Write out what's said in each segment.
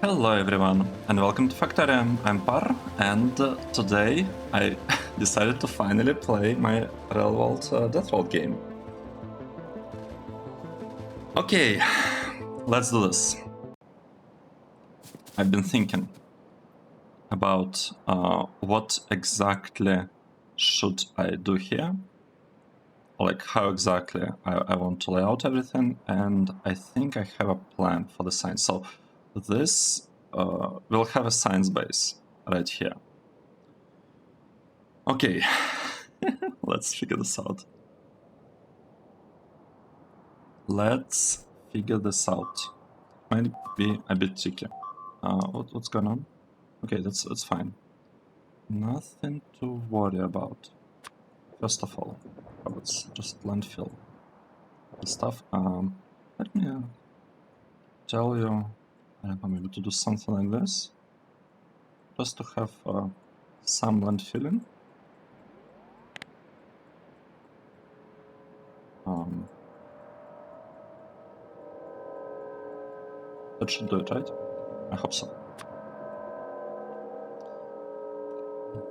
Hello everyone, and welcome to Factorio. I'm Par, and today I decided to finally play my real-world DeathWorld game. Okay, let's do this. I've been thinking about what exactly should I do here, like how exactly I want to lay out everything, and I think I have a plan for the science. So this will have a science base right here. Okay, let's figure this out. Let's figure this out. Might be a bit tricky. What's going on? Okay, that's fine. Nothing to worry about. First of all, let's just landfill the stuff. Let me tell you, I don't know, maybe to do something like this, just to have some landfilling. That should do it, right? I hope so.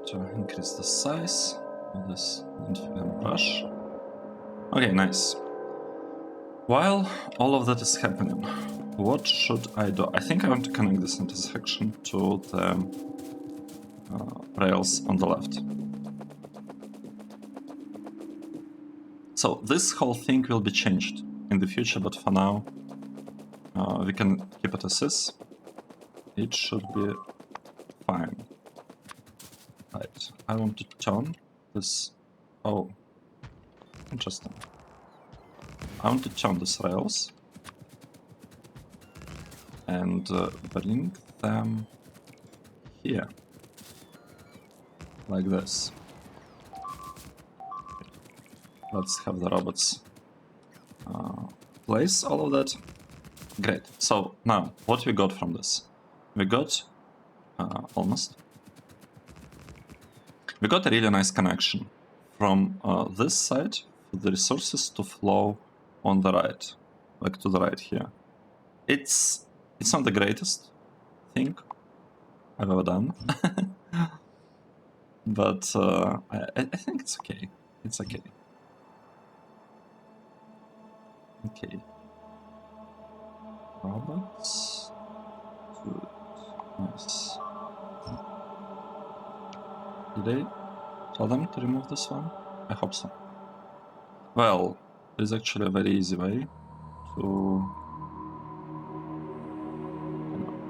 To increase the size of this landfilling brush. Okay, nice. While all of that is happening, what should I do? I think I want to connect this intersection to the rails on the left. So this whole thing will be changed in the future, but for now we can keep it as is. It should be fine. Right, I want to turn this... Oh, interesting. I want to turn these rails and bring them here, like this. Let's have the robots place all of that. Great. So now, what we got from this? We got almost. We got a really nice connection from this side for the resources to flow on the right, like to the right here. It's not the greatest thing I've ever done, but I think it's okay. It's okay. Okay. Robots. Good. Nice. Did I tell them to remove this one? I hope so. Well, there's actually a very easy way to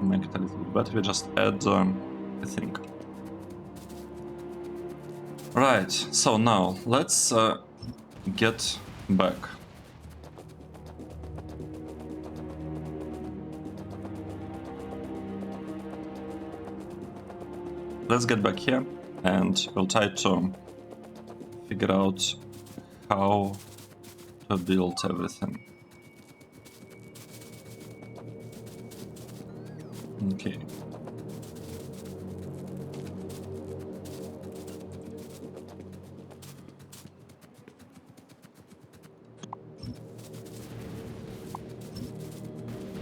make it a little bit better. We just add a thing. Right, so now let's get back. Let's get back here and we'll try to figure out how to build everything. Okay.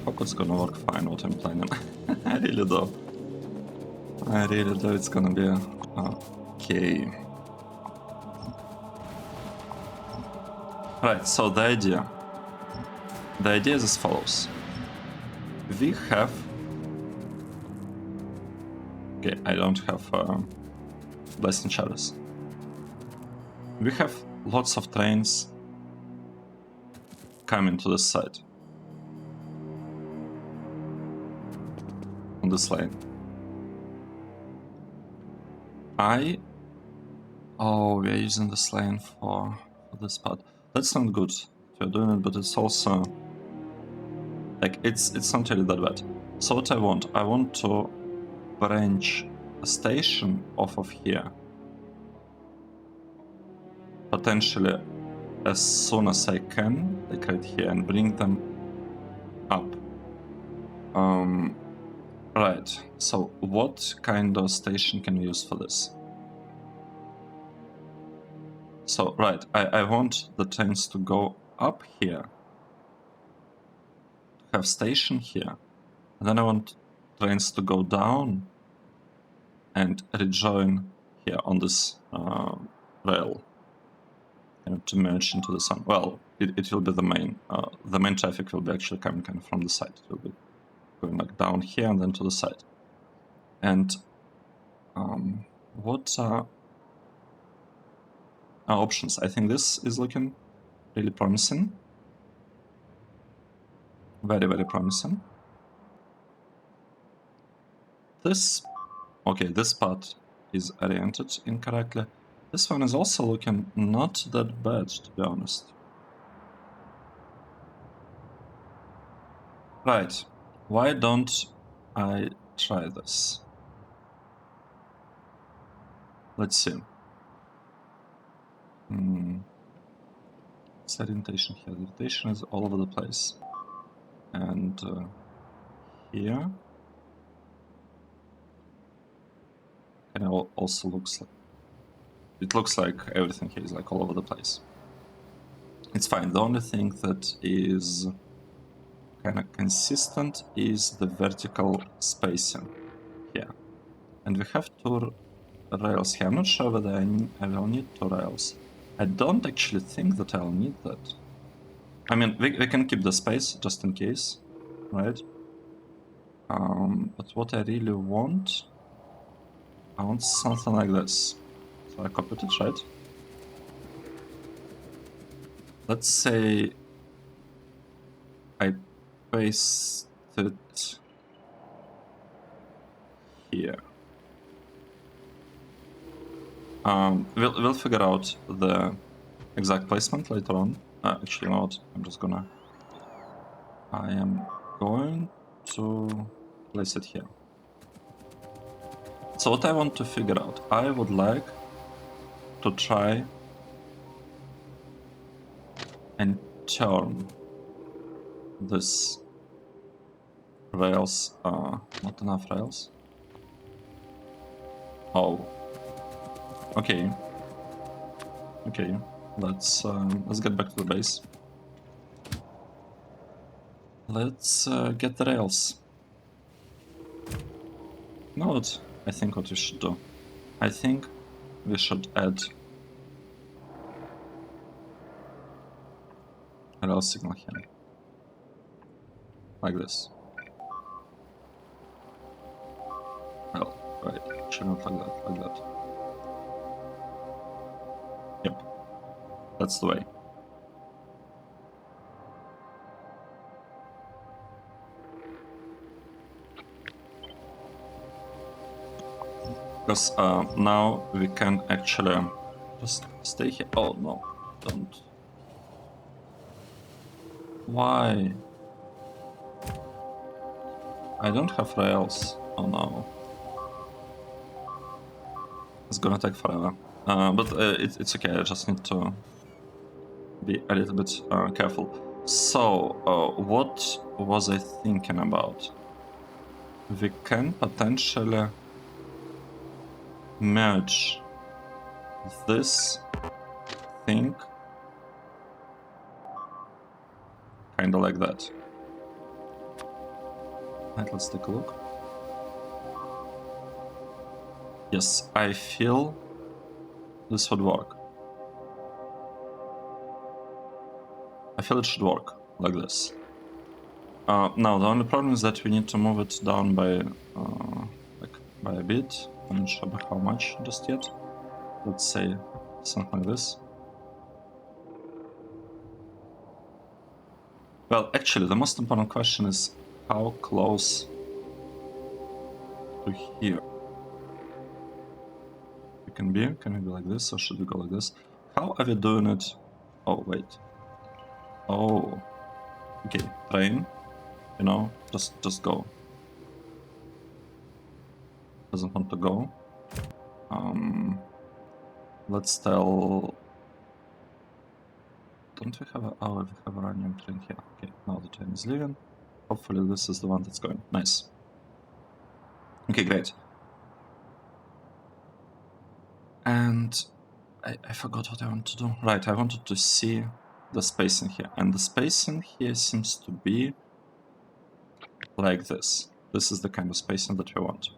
Hope it's gonna work fine what I'm planning. I really do. I really do it's gonna be okay. Right, so the idea is as follows. We have... Okay, I don't have blasting shadows. We have lots of trains coming to this side. On this lane. Oh, we're using this lane for this part. That's not good. We're doing it, but it's also... Like, it's not really that bad. So what I want to branch a station off of here. Potentially as soon as I can, like right here, and bring them up. Right, so what kind of station can we use for this? So, right, I want the trains to go up here, have station here, and then I want trains to go down and rejoin here on this rail, to merge into the sun. Well, it will be the main traffic will be actually coming kind of from the side. It will be going like down here and then to the side. And what are our options? I think this is looking really promising. Very, very promising. This part is oriented incorrectly. This one is also looking not that bad, to be honest. Right, why don't I try this? Let's see. What's orientation here? The orientation is all over the place. And here, and it also looks like everything here is like all over the place. It's fine. The only thing that is kind of consistent is the vertical spacing here. And we have two rails here. I'm not sure whether I will need two rails. I don't actually think that I'll need that. I mean, we can keep the space just in case, right? But what I really want, I want something like this. So I copied it, right? Let's say I paste it here. We'll figure out the exact placement later on. Actually, you know what? I am going to place it here. So what I want to figure out, I would like to try and turn this rails, not enough rails. Oh, okay. Let's get back to the base. Let's get the rails. You know what? I think what we should do. I think we should add a rail signal here, like this. Well, right, should not like that. Yep, that's the way. Because now we can actually just stay here. Oh no, don't. Why? I don't have rails. Oh no. It's gonna take forever. But it's okay, I just need to be a little bit careful. So, what was I thinking about? We can potentially merge this thing kind of like that. Right, let's take a look. Yes, I feel this would work. I feel it should work like this. Now the only problem is that we need to move it down by a bit. I'm not sure by how much just yet. Let's say something like this. Well, actually, the most important question is how close to here we can be. Can we be like this, or should we go like this? How are we doing it? Oh, wait. Oh, okay. Train, you know, just go. Doesn't want to go. Let's tell. Don't we have a... Oh, we have a uranium train here. Okay, now the train is leaving. Hopefully this is the one that's going. Nice. Okay, great. And I forgot what I want to do. Right, I wanted to see the spacing here. And the spacing here seems to be like this. This is the kind of spacing that we want.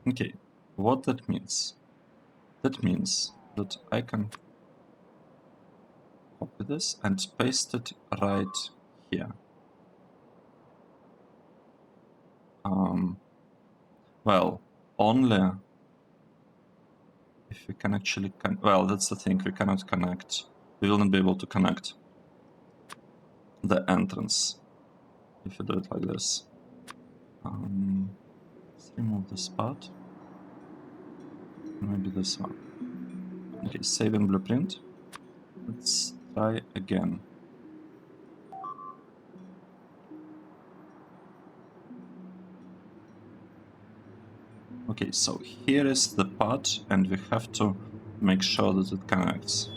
Okay, what that means? That means that I can copy this and paste it right here. Well, only if we can actually well, that's the thing, we cannot connect. We will not be able to connect the entrance if you do it like this. Let's remove this part. Maybe this one. Okay, save in blueprint. Let's try again. Okay, so here is the part, and we have to make sure that it connects.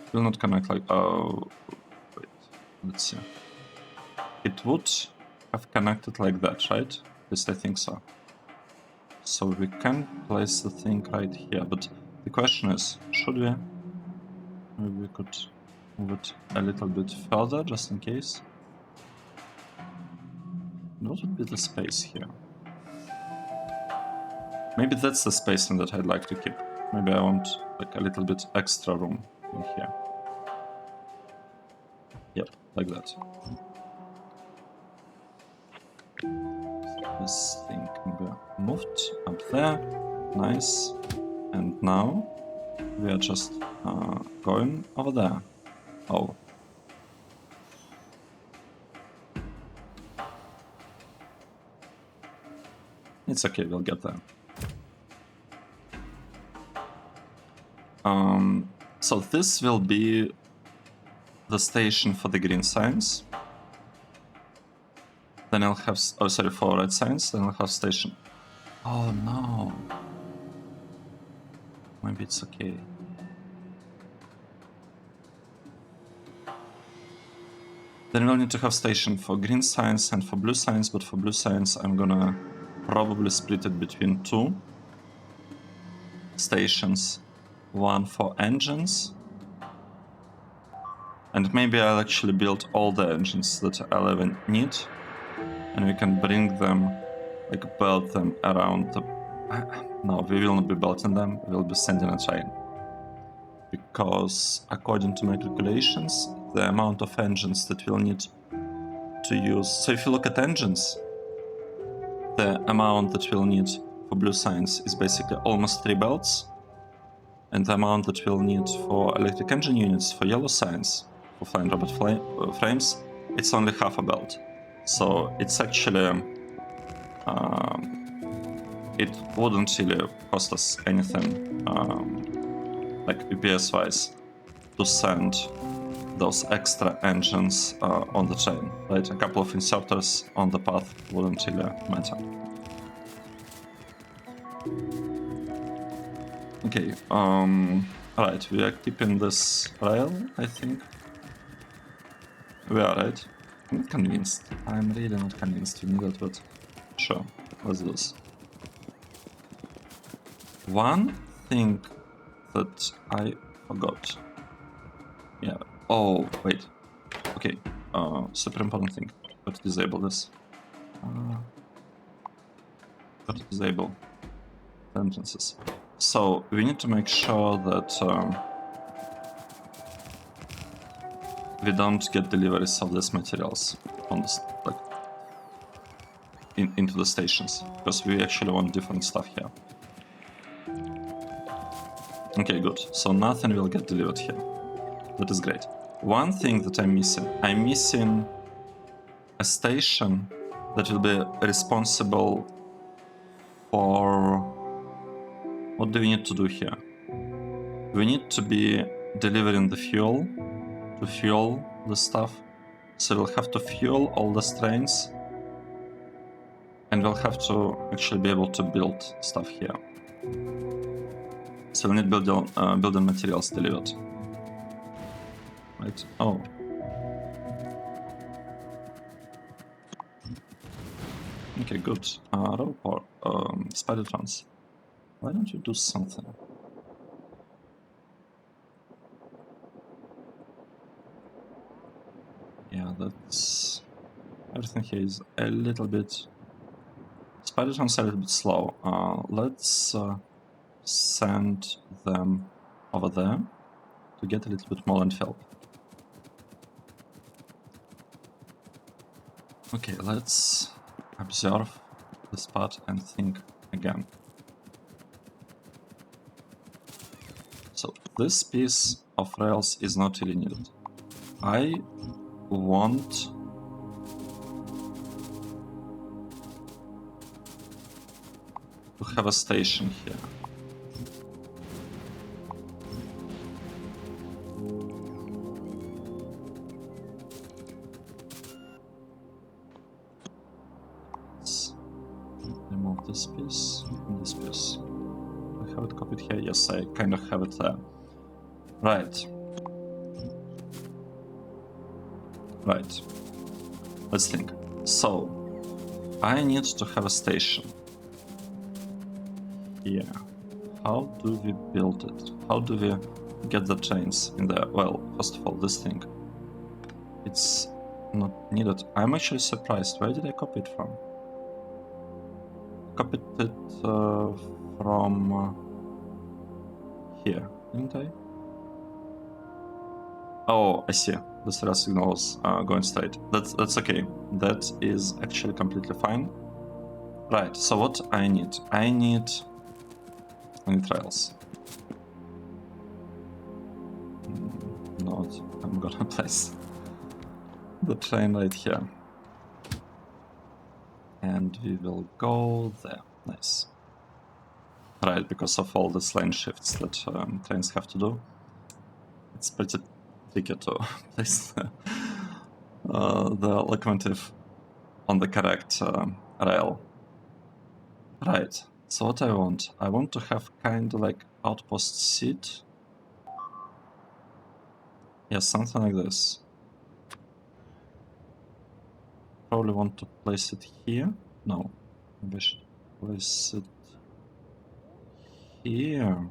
It will not connect like... Oh, wait, let's see. It would have connected like that, right? At least I think so. So we can place the thing right here, but the question is, should we? Maybe we could move it a little bit further, just in case. What would be the space here? Maybe that's the spacing that I'd like to keep. Maybe I want like a little bit extra room in here. Yep, like that. This thing can be moved up there. Nice. And now we are just going over there. Oh. It's okay, we'll get there. So this will be the station for the green signs. Then I'll have... Oh, sorry, for red signs. Then I'll have station... Oh, no. Maybe it's okay. Then we'll need to have station for green signs and for blue signs, but for blue signs I'm gonna probably split it between two stations. One for engines, and maybe I'll actually build all the engines that I'll ever need, and we can bring them, like build them around the... No, we will not be building them, we'll be sending a train. Because according to my calculations, the amount of engines that we'll need to use... So if you look at engines, the amount that we'll need for blue signs is basically almost 3 belts. And the amount that we'll need for electric engine units for yellow signs, for flying robot frames, it's only half a belt. So it's actually... it wouldn't really cost us anything, like UPS-wise, to send those extra engines on the train, right? A couple of inserters on the path wouldn't really matter. Okay, alright, we are keeping this rail, I think. We are, right? I'm not convinced. I'm really not convinced we need it, but sure, let's do this. One thing that I forgot. Yeah, oh, wait. Okay, super important thing. Got to disable this. Got to disable the entrances. So we need to make sure that we don't get deliveries of these materials on this, like, into the stations, because we actually want different stuff here. Okay, good. So nothing will get delivered here. That is great. One thing that I'm missing a station that will be responsible for... What do we need to do here? We need to be delivering the fuel to fuel the stuff. So we'll have to fuel all the trains, and we'll have to actually be able to build stuff here. So we'll need building materials delivered. Right? Oh. Okay, good. Robot, Spidertrons. Why don't you do something? Yeah, that's... Everything here is a little bit... Spider sounds a little bit slow. Let's send them over there to get a little bit more landfill. Okay, let's observe the spot and think again. So this piece of rails is not really needed. I want to have a station here. Let's remove this piece and this piece. I have it copied here. Yes, I kind of have it there. Right. Right. Let's think. So, I need to have a station. Yeah. How do we build it? How do we get the trains in there? Well, first of all, this thing. It's not needed. I'm actually surprised. Where did I copy it from? Copied it from here, didn't I? Oh, I see. The serial signal is going straight. That's okay. That is actually completely fine. Right. So what I need? I need rails. Not. I'm gonna place the train right here, and we will go there. Nice. Right, because of all these lane shifts that trains have to do, it's pretty tricky to place the locomotive on the correct rail. Right, so what I want to have kind of like outpost seat. Yeah, something like this. Probably want to place it here. No, maybe I should place it here.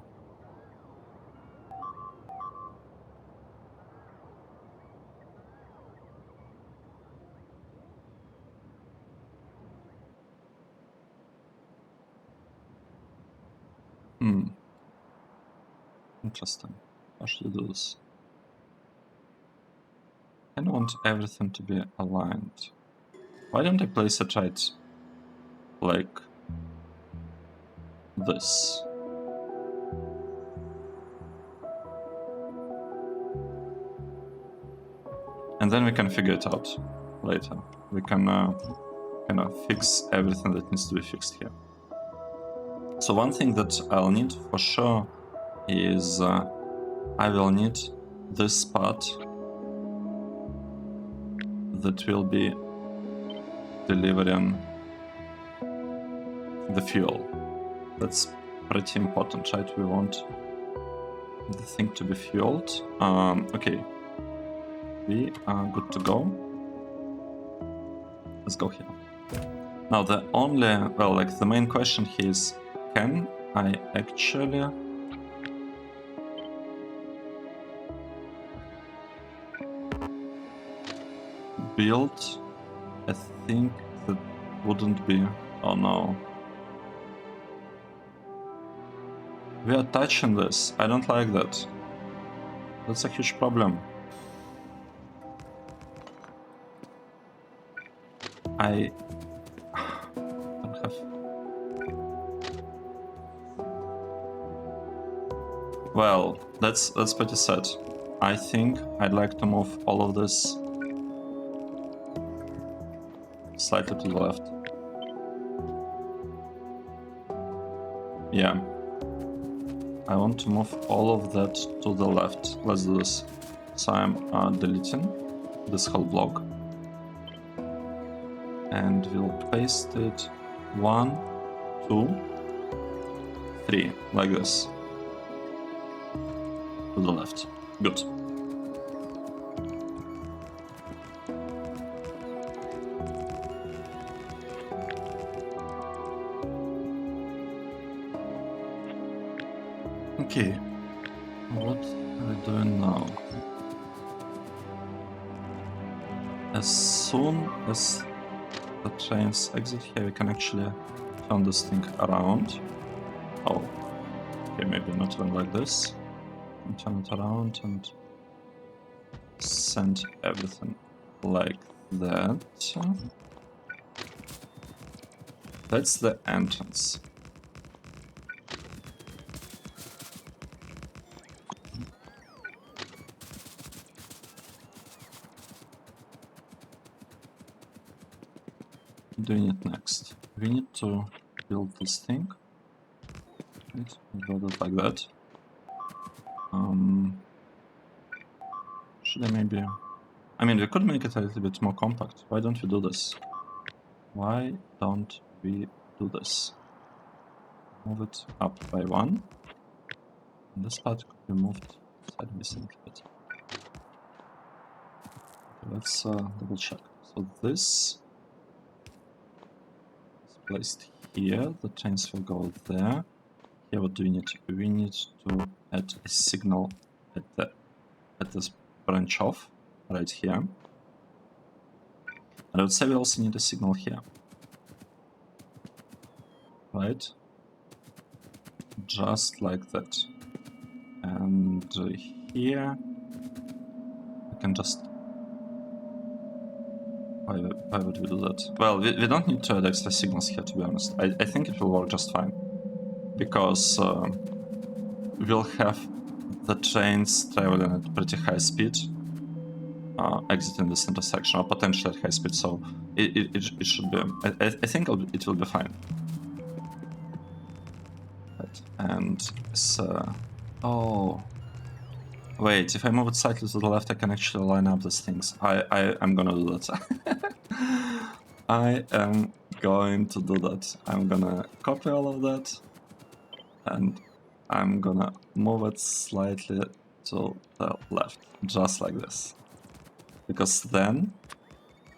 Interesting. How should I do this? I don't want everything to be aligned. Why don't I place it right like this? And then we can figure it out later. We can kind of fix everything that needs to be fixed here. So one thing that I'll need for sure is I will need this part that will be delivering the fuel. That's pretty important, right? We want the thing to be fueled. Okay, we are good to go. Let's go here. Now the only, well, like the main question here is, can I actually build a thing that wouldn't be, oh no. We are touching this, I don't like that. That's a huge problem. I don't have... Well, that's pretty sad. I think I'd like to move all of this slightly to the left. Yeah. I want to move all of that to the left. Let's do this. So I'm deleting this whole block. And we'll paste it 1, 2, 3, like this. To the left. Good. Okay, what are we doing now? as soon as the trains exit here, we can actually turn this thing around. Oh, okay, maybe not even like this. And turn it around and send everything like that. That's the entrance. What do we need next? We need to build this thing. Right, build it like that. Should I maybe... I mean, we could make it a little bit more compact. Why don't we do this? Why don't we do this? Move it up by 1. And this part could be moved sideways a little bit. Okay, let's double check. So this is placed here. The trains will go there. Here, what do we need? We need to add a signal at this branch off right here. And I would say we also need a signal here. Right? Just like that. And here we can just... Why would we do that? Well, we don't need to add extra signals here, to be honest. I think it will work just fine. Because we'll have the trains traveling at pretty high speed, exiting this intersection, or potentially at high speed, so it should be... I think it will be fine. Right, and so... Oh... Wait, if I move it slightly to the left, I can actually line up these things. I'm gonna do that. I am going to do that. I'm gonna copy all of that, and I'm gonna move it slightly to the left, just like this. Because then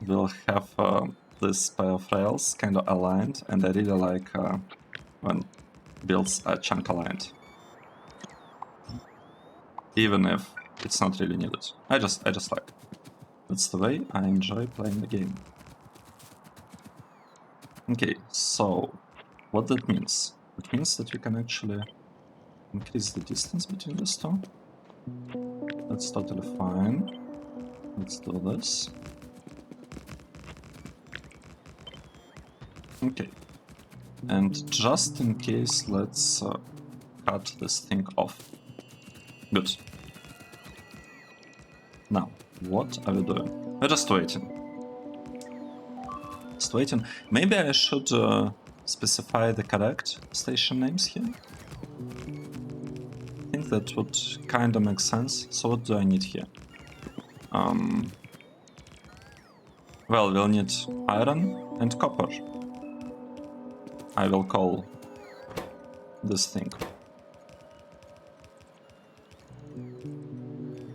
we'll have this pair of rails kind of aligned, and I really like when builds are chunk aligned. Even if it's not really needed. I just like it. That's the way I enjoy playing the game. Okay, so what that means? It means that we can actually increase the distance between these two. That's totally fine. Let's do this. Okay. And just in case, let's cut this thing off. Good. Now, what are we doing? We're just waiting. Just waiting. Maybe I should specify the correct station names here. I think that would kind of make sense. So what do I need here? Well, we'll need iron and copper. I will call this thing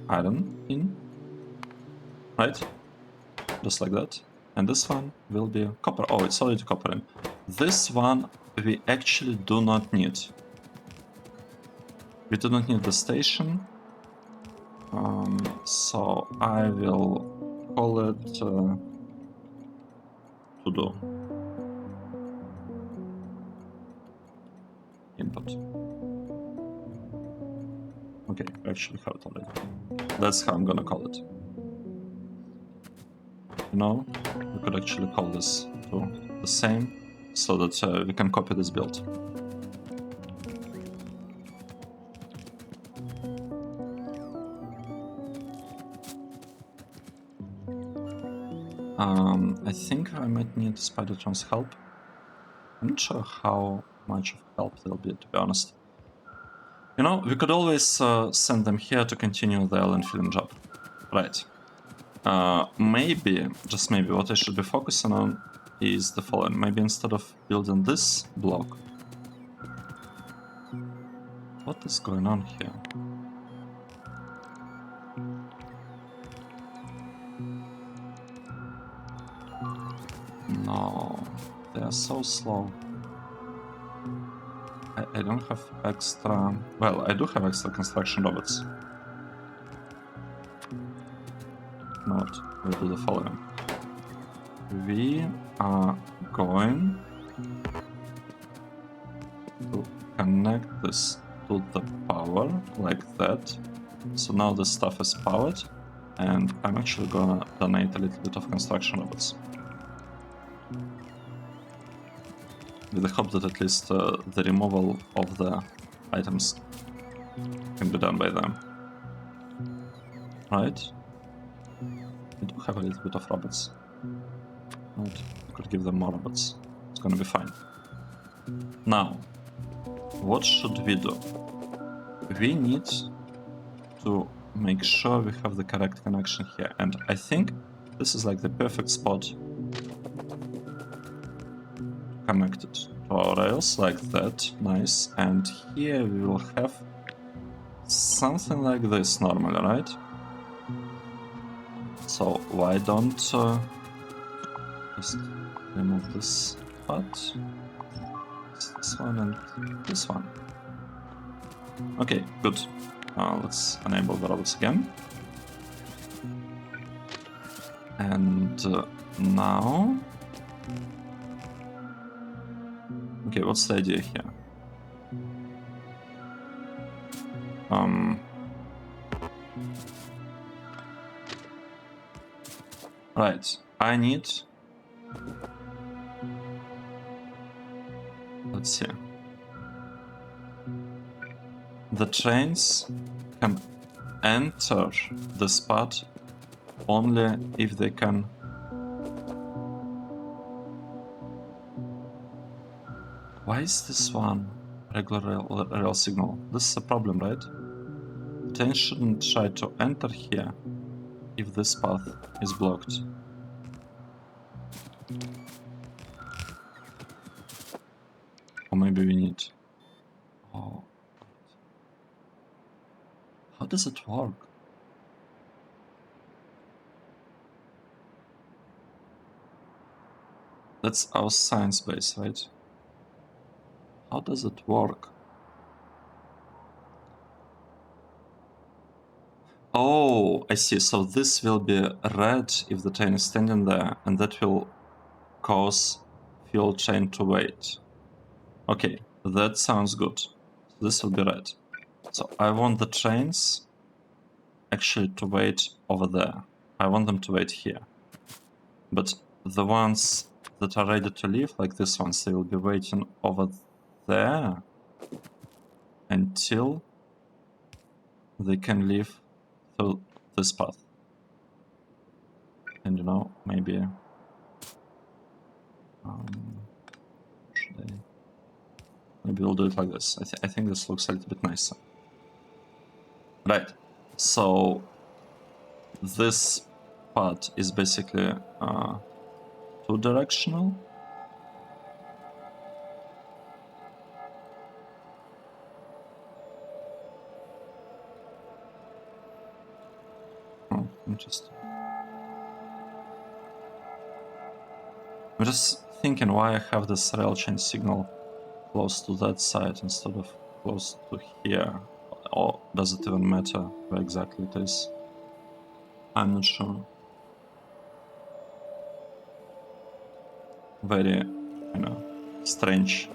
iron in, right? Just like that. And this one will be copper. Oh, it's already copper in. This one we actually do not need. We do not need the station. So I will call it to do input. Okay, I actually have it already. That's how I'm gonna call it. You know, we could actually call this to the same, so that we can copy this build. I think I might need Spidertron's help. I'm not sure how much of help they'll be, to be honest. You know, we could always send them here to continue the land filling job. Right. Maybe, just maybe, what I should be focusing on is the following. Maybe instead of building this block... What is going on here? No, they are so slow. I don't have extra... Well, I do have extra construction robots. node, we'll do the following. We are going to connect this to the power like that. So now this stuff is powered, and I'm actually gonna donate a little bit of construction robots, with the hope that at least the removal of the items can be done by them. Right? We do have a little bit of robots. Right. I could give them more robots. It's gonna be fine. Now, what should we do? We need to make sure we have the correct connection here, and I think this is like the perfect spot to connect it to our rails like that. Nice. And here we will have something like this normally, right? So why don't just remove this part, this one and this one. Okay, good. Let's enable the robots again. And now... Okay, what's the idea here? Right, I need... Let's see. The trains can enter this part only if they can... Why is this one regular rail signal? This is a problem, right? The train shouldn't try to enter here if this path is blocked. Or maybe we need... Oh. How does it work? That's our science base, right? How does it work? Oh, I see. So this will be red if the train is standing there, and that will cause fuel train to wait. Okay, that sounds good. This will be red. So I want the trains actually to wait over there. I want them to wait here. But the ones that are ready to leave, like this ones, they will be waiting over there until they can leave through this path. And you know, maybe... should I... Maybe we'll do it like this. I think this looks a little bit nicer. Right, so this part is basically two-directional. Oh, interesting. I'm just thinking why I have this rail chain signal close to that side instead of close to here. Or does it even matter where exactly it is? I'm not sure. Very, you know, strange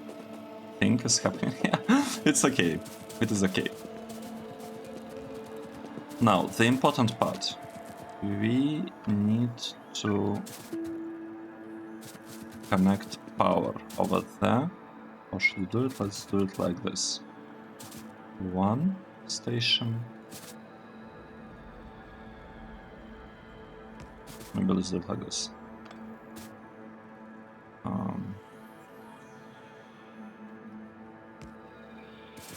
thing is happening here. It's okay. It is okay. Now, the important part. We need to connect power over there. Or should we do it? Let's do it like this. One station. Maybe let's do it like this.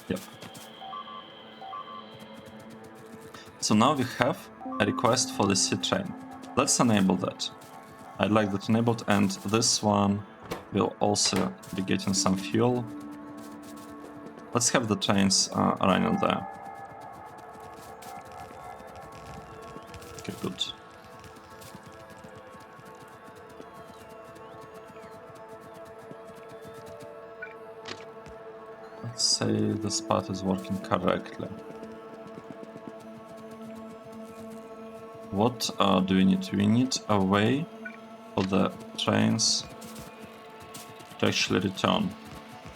Yep. So now we have a request for the C train. Let's enable that. I'd like that enabled, and this one will also be getting some fuel. Let's have the trains running there. Okay, good. Let's say this part is working correctly. What do we need? We need a way for the trains to actually return.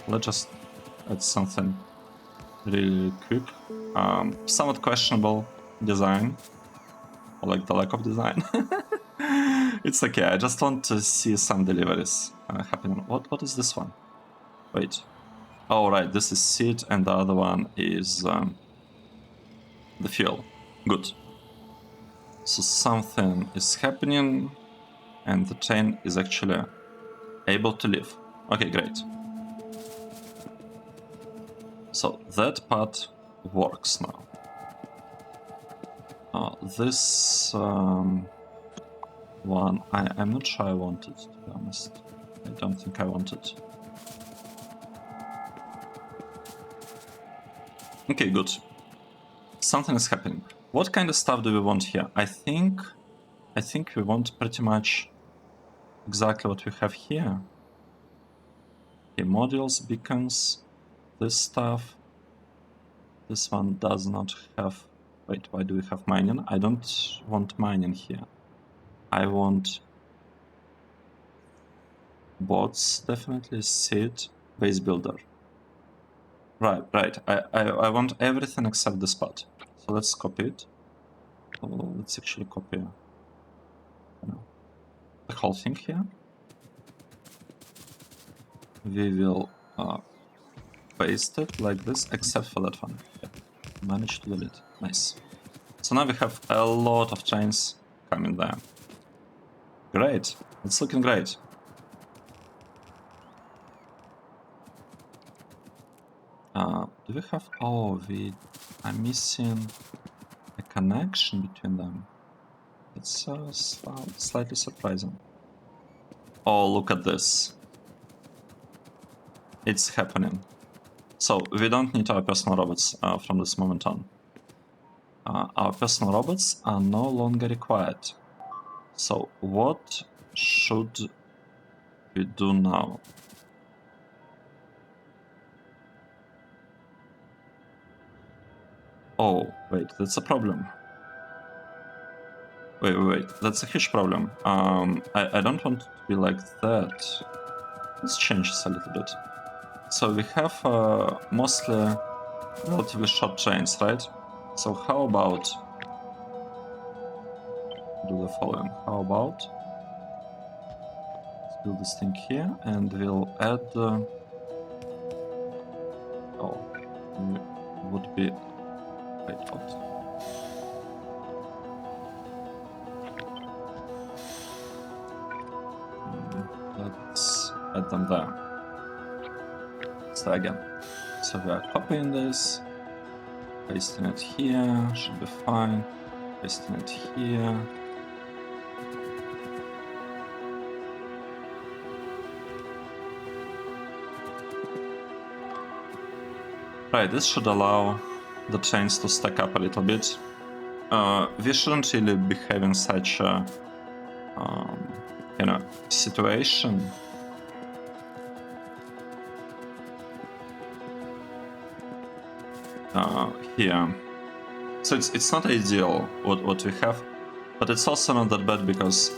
Let's just add something really quick. Somewhat questionable design, or like the lack of design. It's okay, I just want to see some deliveries happening. What is this one? Wait. Oh, right, this is seed, and the other one is the fuel. Good. So something is happening, and the train is actually able to leave. Okay, great. So that part works now. This one, I'm not sure I want it, to be honest. I don't think I want it. Okay, good. Something is happening. What kind of stuff do we want here? I think we want pretty much exactly what we have here. Okay, modules, beacons, this stuff. This one does not have... Wait, why do we have mining? I don't want mining here. I want bots, definitely, seed, base builder. Right. I want everything except this part. So let's copy it. Oh, let's actually copy the whole thing here. We will paste it like this, except for that one. Yeah. Managed to delete. Nice. So now we have a lot of trains coming there. Great. It's looking great. Do we have... Oh, we are missing a connection between them. It's slightly surprising. Oh, look at this. It's happening. So we don't need our personal robots from this moment on. Our personal robots are no longer required. So what should we do now? Oh, wait, that's a problem. Wait, that's a huge problem. I don't want it to be like that. Let's change this a little bit. So we have mostly relatively short trains, right? So how about do the following? How about let's build this thing here, and we'll add. Oh, would be wait what? Let's add them there. So again, so we are copying this, pasting it here, should be fine. Pasting it here. Right, this should allow the trains to stack up a little bit. We shouldn't really be having such a situation. Here. So it's not ideal what we have, but it's also not that bad because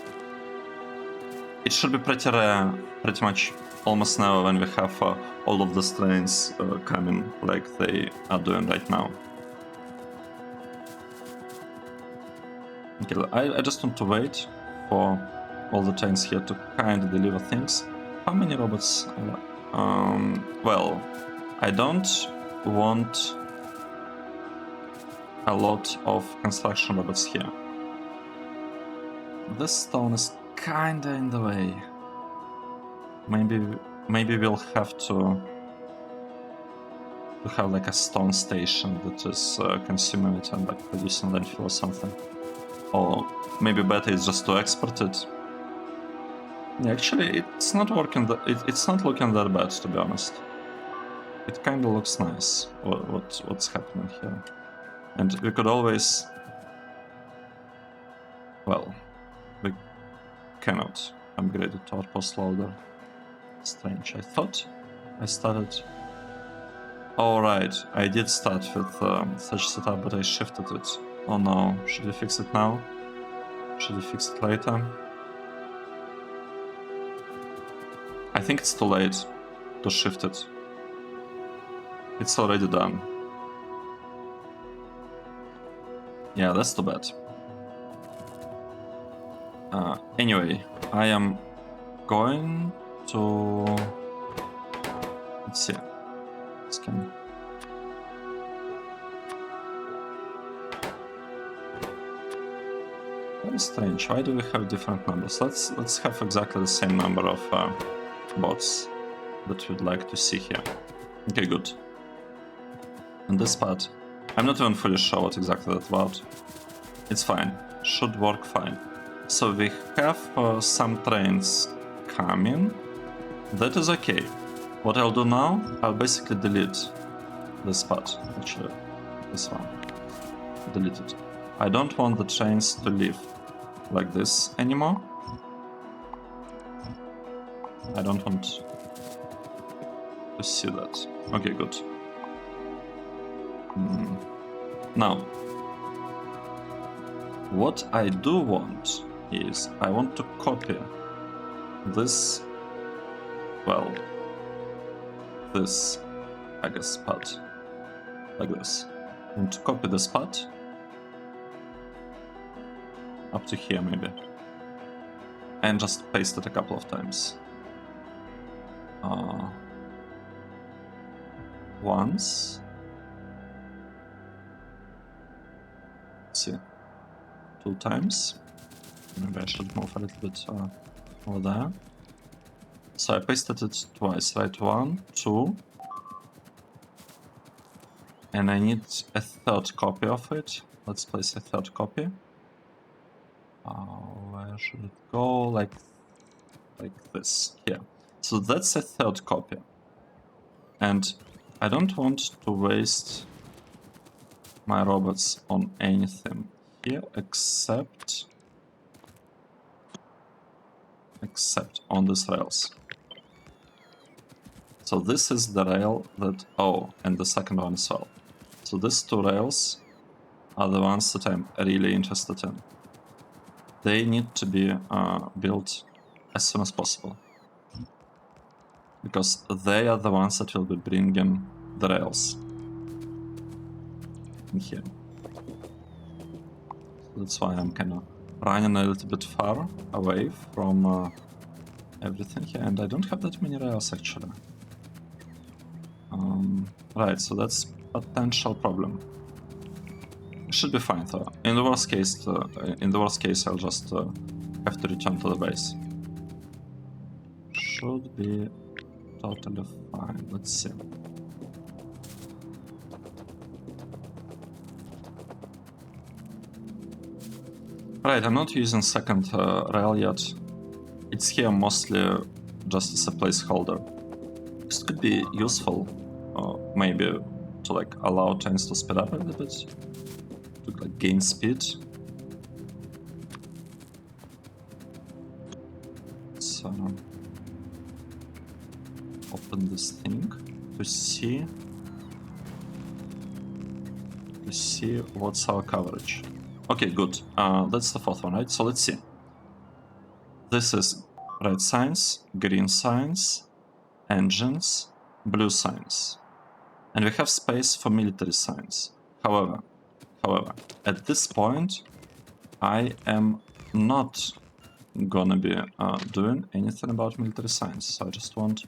it should be pretty rare, pretty much almost never when we have all of the trains coming like they are doing right now. Okay, I just want to wait for all the trains here to kind of deliver things. How many robots? Well, I don't want a lot of construction robots here. This stone is kinda in the way. Maybe we'll have to have like a stone station that is consuming it and like producing landfill or something. Or maybe better is just to export it. Yeah, actually, it's not working. It's not looking that bad, to be honest. It kind of looks nice. What's happening here? And we could always... Well, we cannot upgrade it to our post loader. Strange. I thought I started... Alright, I did start with such setup, but I shifted it. Oh no, should we fix it now? Should we fix it later? I think it's too late to shift it. It's already done. Yeah, that's too bad. Anyway, I am going to... Let's see. Scan. Very strange. Why do we have different numbers? Let's have exactly the same number of bots that we'd like to see here. Okay, good. And this part, I'm not even fully sure what exactly that's about. It's fine. Should work fine. So we have some trains coming. That is okay. What I'll do now, I'll basically delete this part. Actually, this one. Delete it. I don't want the trains to leave like this anymore. I don't want to see that. Okay, good. Now, what I do want is I want to copy this, well, this, I guess, part, like this. I want to copy this part up to here maybe, and just paste it a couple of times. Once. Let's see. 2 times. Maybe I should move a little bit over there. So I pasted it twice, right? 1, 2. And I need a 3rd copy of it. Let's place a 3rd copy. Where should it go? Like this, here. So that's a 3rd copy. And I don't want to waste my robots on anything here except on these rails. So this is the rail that, and the second one as well. So these 2 rails are the ones that I'm really interested in. They need to be built as soon as possible, because they are the ones that will be bringing the rails in here. So that's why I'm kind of running a little bit far away from everything here, and I don't have that many rails actually. Right, so that's a potential problem. Should be fine though. In the worst case, I'll just have to return to the base. Should be totally fine. Let's see. Right, I'm not using second rail yet. It's here mostly just as a placeholder. This could be useful, maybe to like allow trains to speed up a little bit, to like gain speed. So open this thing to see what's our coverage. Okay, good. That's the 4th one, right? So let's see. This is red signs, green signs, engines, blue signs. And we have space for military signs. However, at this point, I am not gonna be doing anything about military signs. So I just want...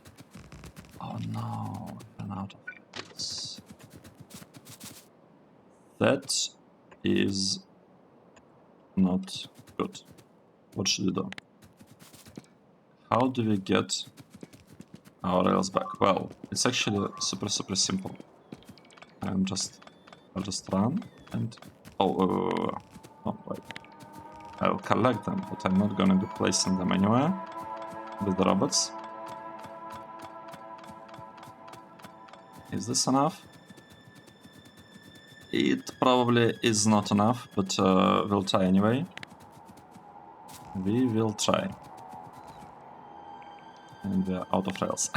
Oh no, I ran out of this. That is not good. What should we do? How do we get our rails back? Well, it's actually super simple. I'll just run and wait. I'll collect them, but I'm not gonna be placing them anywhere with the robots. Is this enough? It probably is not enough, but we'll try anyway. We will try. And we are out of rails.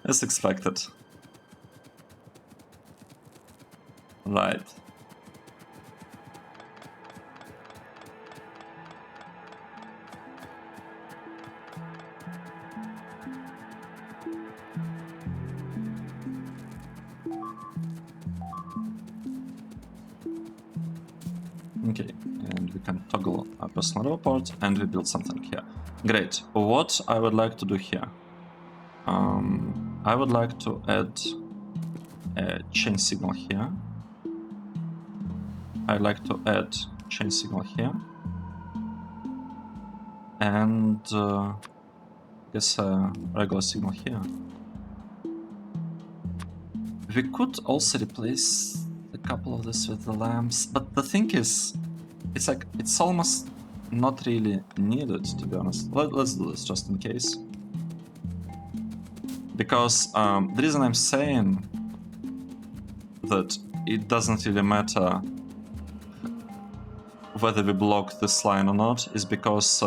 As expected. Right. Okay, and we can toggle our personal report and we build something here. Great. What I would like to do here, I would like to add a chain signal here. I'd like to add chain signal here, and I guess a regular signal here. We could also replace a couple of this with the lamps, but the thing is, it's like, it's almost not really needed, to be honest. Let's do this just in case. Because the reason I'm saying that it doesn't really matter whether we block this line or not is because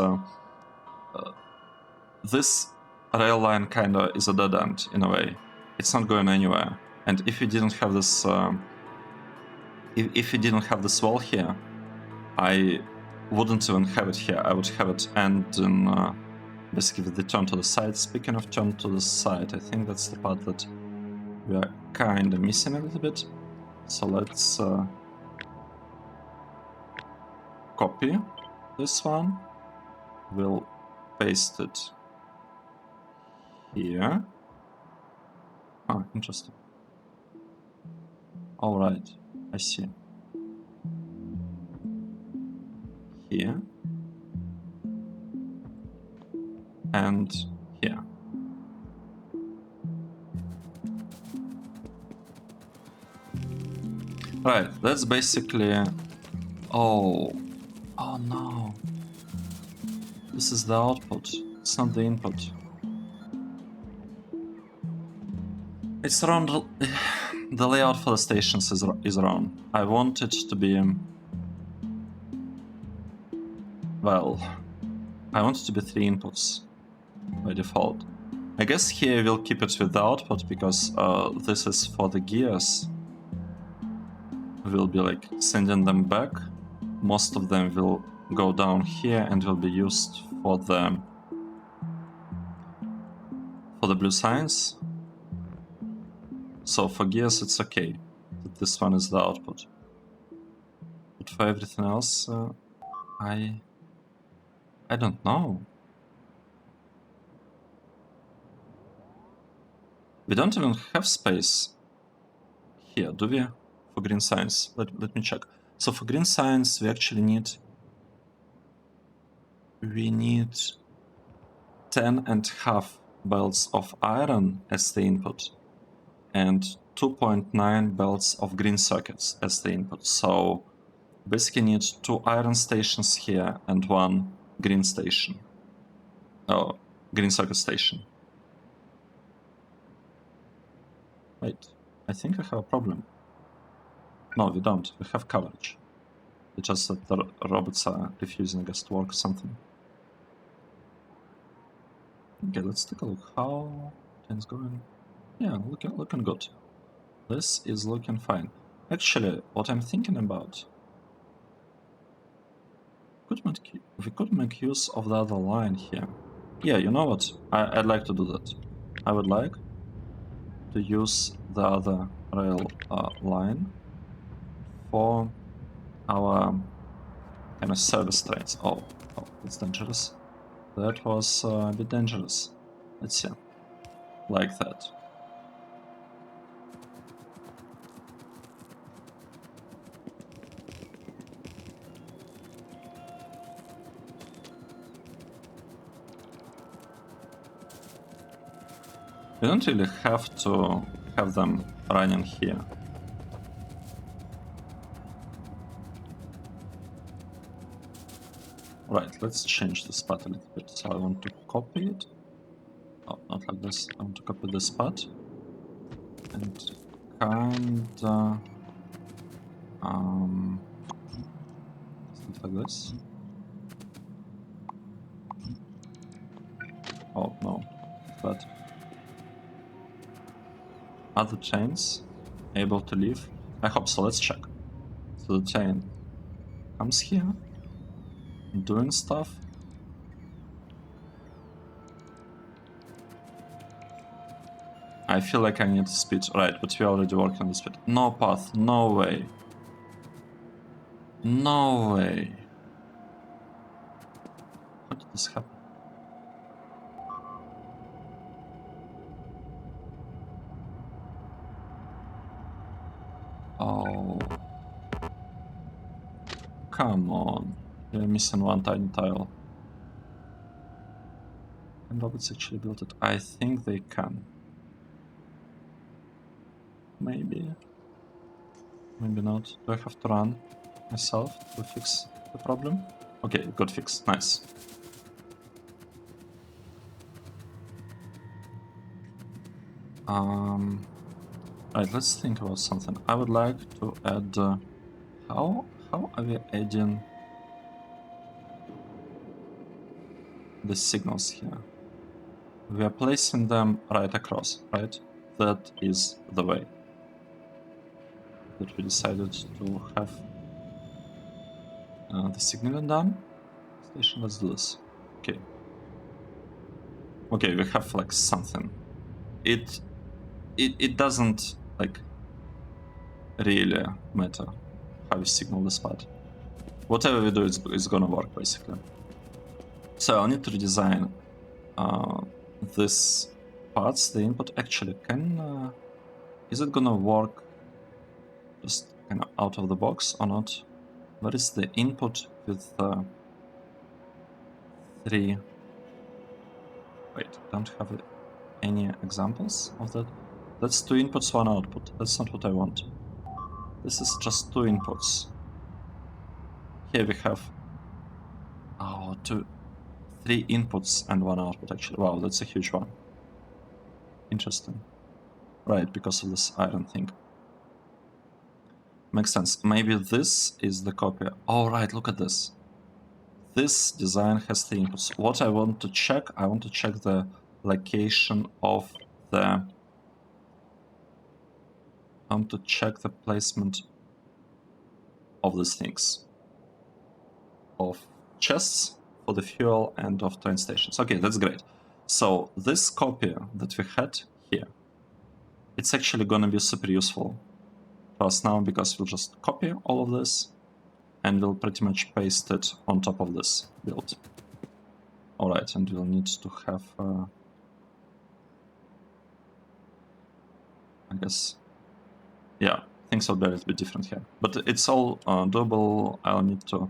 this rail line kinda is a dead end in a way. It's not going anywhere. And if we didn't have this, if we didn't have this wall here, I wouldn't even have it here. I would have it end in basically with the turn to the side. Speaking of turn to the side, I think that's the part that we are kinda missing a little bit. So let's copy this one. We'll paste it here. Ah, interesting. Alright, I see. Here. And here. Right, that's basically... Oh no. This is the output, it's not the input. It's wrong. The layout for the stations is wrong. I want it to be... Well, I want it to be 3 inputs by default. I guess here we'll keep it with the output because this is for the gears. We'll be like sending them back. Most of them will go down here and will be used for the blue signs. So for gears it's okay that this one is the output. But for everything else, I don't know. We don't even have space here, do we? For green signs. Let me check. So for green signs we actually need... We need 10.5 belts of iron as the input and 2.9 belts of green circuits as the input. So basically need 2 iron stations here and 1 green station. Oh, green circuit station. Wait, I think I have a problem. No, we don't. We have coverage. It's just that the robots are refusing, I guess, to work or something. Okay, let's take a look how things going. Yeah, looking good. This is looking fine. Actually, what I'm thinking about... we could make use of the other line here. Yeah, you know what? I'd like to do that. I would like to use the other rail line for our kind of service trains. Oh, that's dangerous. That was a bit dangerous. Let's see. Like that. We don't really have to have them running here. Right, let's change this path a little bit. So I want to copy it. Oh, not like this. I want to copy this path. And kinda... something like this. Oh, no. But... Other trains able to leave? I hope so, let's check. So the train comes here, doing stuff. I feel like I need speed, right, but we're already working on the speed. No path, no way. No way. How did this happen? Oh. Come on. You're missing one tiny tile. Can robots actually build it? I think they can. Maybe. Maybe not. Do I have to run myself to fix the problem? Okay, it got fixed. Nice. Right, let's think about something. I would like to add... how are we adding the signals here? We are placing them right across, right? That is the way that we decided to have the signaling done. Station, let's do this. Okay. Okay, we have like something. It doesn't like really matter how we signal the spot. Whatever we do is gonna work basically. So I'll need to redesign this parts. The input actually can is it gonna work just kind of out of the box or not? What is the input with 3? Wait, don't have any examples of that. That's 2 inputs, 1 output. That's not what I want. This is just 2 inputs. Here we have 3 inputs and 1 output actually. Wow, that's a huge one. Interesting. Right, because of this iron thing. Makes sense. Maybe this is the copy. Oh, right, look at this. This design has 3 inputs. What I want to check, I want to check the location of the... I want to check the placement of these things. Of chests for the fuel and of train stations. Okay, that's great. So this copy that we had here, it's actually gonna be super useful for us now because we'll just copy all of this and we'll pretty much paste it on top of this build. Alright, and we'll need to have, I guess, yeah, things will be a little bit different here. But it's all doable. I'll need to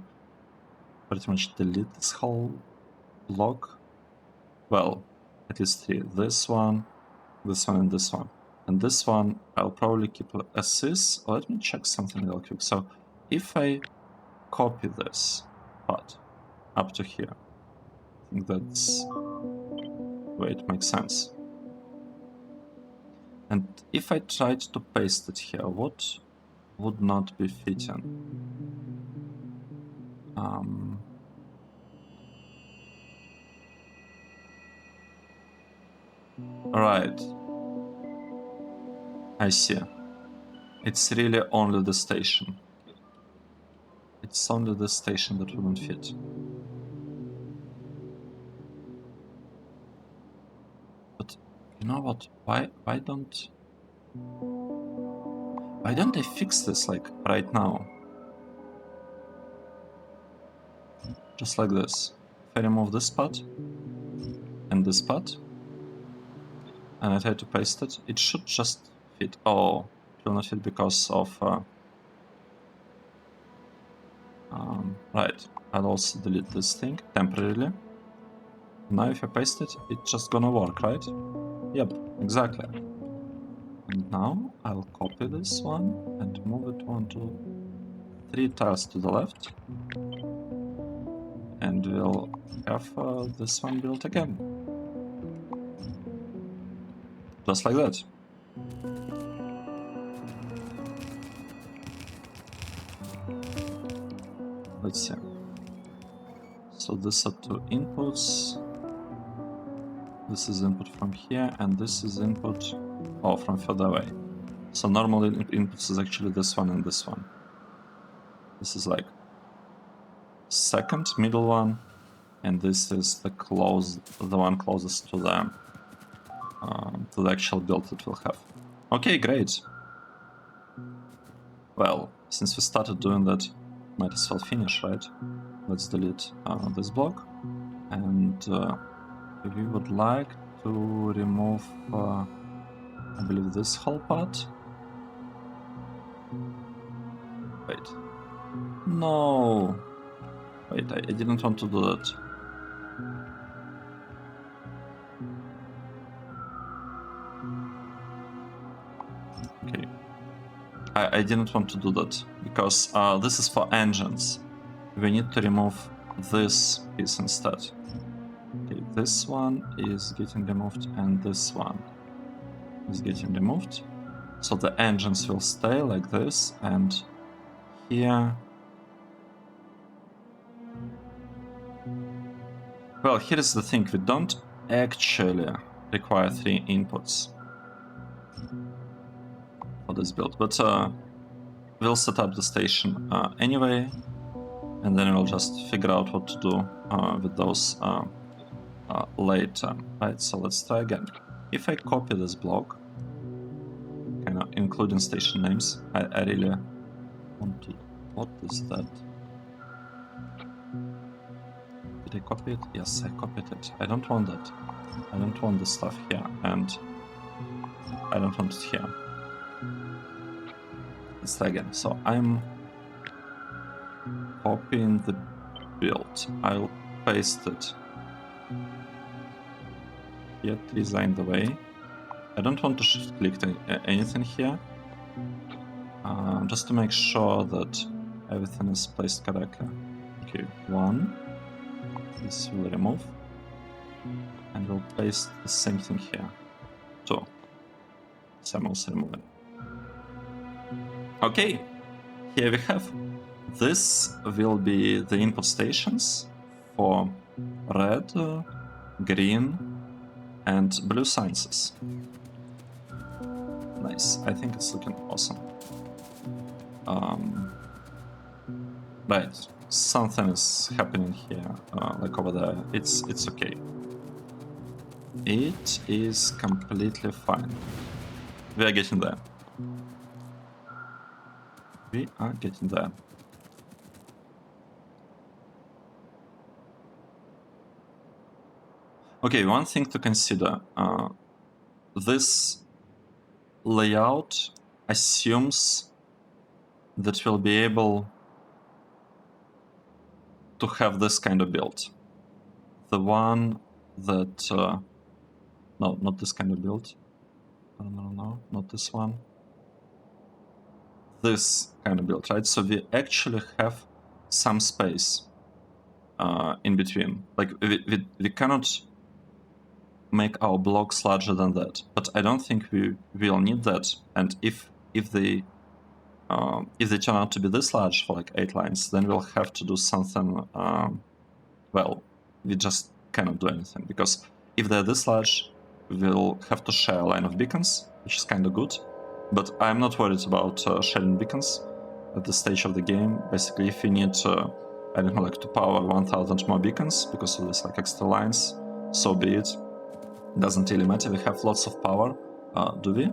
pretty much delete this whole block. Well, at least 3. This one, and this one. And this one, I'll probably keep as is. Let me check something real quick. So if I copy this part up to here, I think that's the way it makes sense. And if I tried to paste it here, what would not be fitting? Right. I see. It's really only the station. It's only the station that wouldn't fit. But you know what? Why don't I fix this like right now? Just like this. If I remove this part and this part and I try to paste it, it should just fit. Oh, it will not fit because of right. I'll also delete this thing temporarily. Now if I paste it, it's just gonna work, right? Yep, exactly. And now I'll copy this one and move it 1, 2, 3 tiles to the left. And we'll have this one built again. Just like that. Let's see. So these are 2 inputs. This is input from here, and this is input from further away. So normal inputs is actually this one and this one. This is like second, middle one, and this is the one closest to the actual build that we'll have. Okay, great. Well, since we started doing that, might as well finish, right? Let's delete this block, and we would like to remove, I believe, this whole part. Wait. No! Wait, I didn't want to do that. Okay. I didn't want to do that, because this is for engines. We need to remove this piece instead. Okay, this one is getting removed, and this one is getting removed. So the engines will stay like this, and here... Well, here's the thing, we don't actually require 3 inputs for this build, but we'll set up the station anyway, and then we'll just figure out what to do with those later. Right, so let's try again. If I copy this block, kind of including station names, I really want to... What is that? Did I copy it? Yes, I copied it. I don't want that. I don't want the stuff here, and I don't want it here. Let's try again. So I'm copying the build. I'll paste it here, design the way. I don't want to shift click anything here, just to make sure that everything is placed correctly. Okay, 1. This will remove, and we'll paste the same thing here. 2. Same also removing. Okay, here we have. This will be the input stations for red, green, and blue sciences. Nice, I think it's looking awesome. Right, something is happening here, like over there. It's okay. It is completely fine. We are getting there. We are getting there. Okay, one thing to consider. This layout assumes that we'll be able to have this kind of build. The one that... no, not this kind of build. No, not this one. This kind of build, right? So we actually have some space in between. Like, we cannot make our blocks larger than that, but I don't think we will need that. And if they turn out to be this large for like 8 lines, then we'll have to do something. Well, we just cannot do anything, because if they're this large, we'll have to share a line of beacons, which is kind of good. But I'm not worried about sharing beacons at this stage of the game. Basically, if we need, I don't know, like to power 1000 more beacons because of this like extra lines, so be it. Doesn't really matter. We have lots of power. Do we?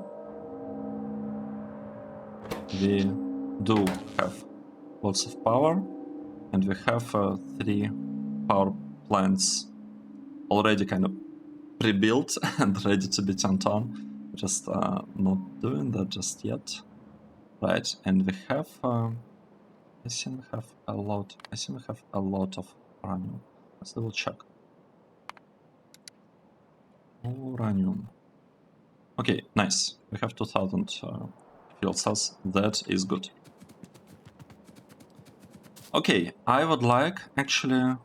We do have lots of power, and we have 3 power plants already kind of pre-built and ready to be turned on. Just not doing that just yet. Right, and we have... I think we have a lot. I think we have a lot of uranium. Let's double check. Uranium. Okay, nice. We have 2000 fuel cells. That is good. Okay, I would like actually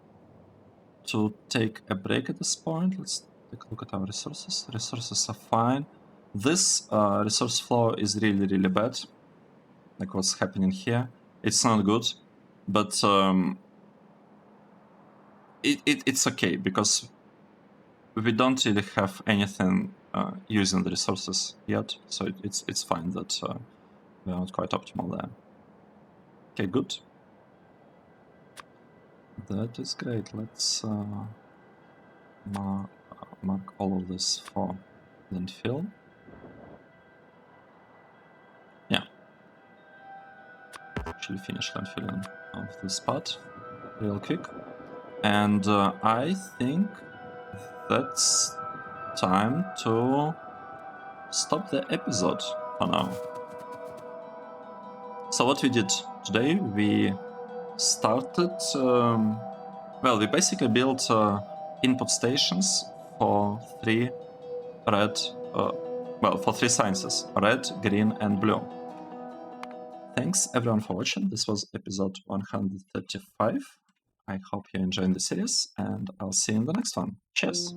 to take a break at this point. Let's take a look at our resources. Resources are fine. This resource flow is really bad. Like what's happening here. It's not good, but it's okay, because we don't really have anything using the resources yet, so it's fine that we are not quite optimal there. Okay, good. That is great. Let's mark all of this for landfill. Yeah. Actually finish landfilling of the spot real quick. And I think that's time to stop the episode for now. So what we did today, we started, well, we basically built input stations for three red, well, for three sciences, red, green, and blue. Thanks everyone for watching. This was episode 135. I hope you enjoyed the series, and I'll see you in the next one. Cheers!